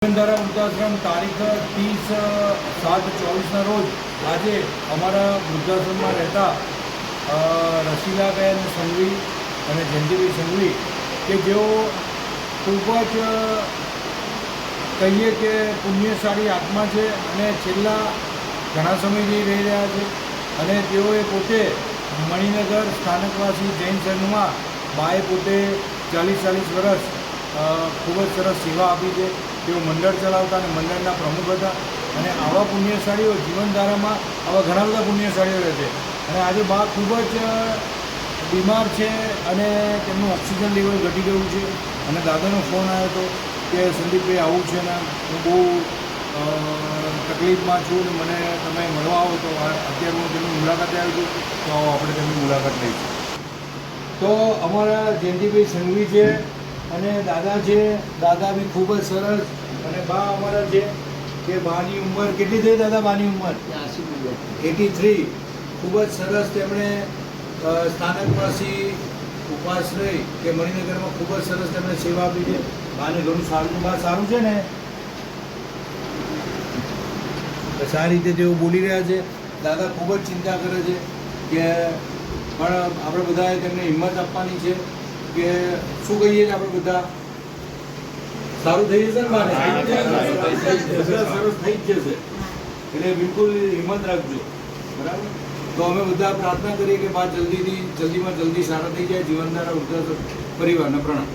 જીવનધારા વૃદ્ધાશ્રમ તારીખ 30/7/24ના રોજ આજે અમારા વૃદ્ધાશ્રમમાં રહેતા રસીલાબેન સંઘવી અને જયંતિભાઈ સંઘવી કે જેઓ ખૂબ જ કહીએ કે પુણ્યશાળી આત્મા છે અને છેલ્લા ઘણા સમયથી રહી રહ્યા છે અને તેઓએ પોતે મણિનગર સ્થાનકવાસી જૈન સંઘમાં બાએ પોતે 40 વર્ષ ખૂબ જ સરસ સેવા આપી છે. તેઓ મંડળ ચલાવતા અને મંડળના પ્રમુખ હતા અને આવા પુણ્યશાળીઓ જીવનધારામાં આવા ઘણા બધા પુણ્યશાળીઓ રહે છે અને આજે બા ખૂબ જ બીમાર છે અને તેમનું ઓક્સિજન લેવલ ઘટી ગયું છે અને દાદાનો ફોન આવ્યો હતો કે સંદીપભાઈ આવું છે ને હું બહુ તકલીફમાં છું ને મને તમે મળવા આવો તો અત્યારે હું તેમની મુલાકાતે આવી છું તો આપણે તેમની મુલાકાત લઈશું. તો અમારા જયંતિભાઈ સંઘવી છે અને દાદા છે. દાદા બી ખૂબ જ સરસ અને બા અમારા છે કે બાની ઉંમર કેટલી થઈ દાદા? બાની ઉંમર 83. ખૂબ જ સરસ તેમણે સ્થાનકવાસી ઉપાશ્રય કે મણિનગરમાં ખૂબ જ સરસ તેમણે સેવા આપી છે. બાને ઘણું સારું બા સારું છે ને સારી રીતે તેઓ બોલી રહ્યા છે. દાદા ખૂબ જ ચિંતા કરે છે કે પણ આપણે બધાએ તેમને હિંમત આપવાની છે કે શું કહીએ છીએ આપણે બધા સારું થઈ જશે ને બાને સરસ થઈ જ જશે એટલે બિલકુલ હિંમત રાખજો. બરાબર. તો અમે બધા પ્રાર્થના કરીએ કે બા જલ્દીમાં જલ્દી સારા થઈ જાય. જીવનધારા વૃદ્ધાશ્રમ પરિવારને પ્રણામ.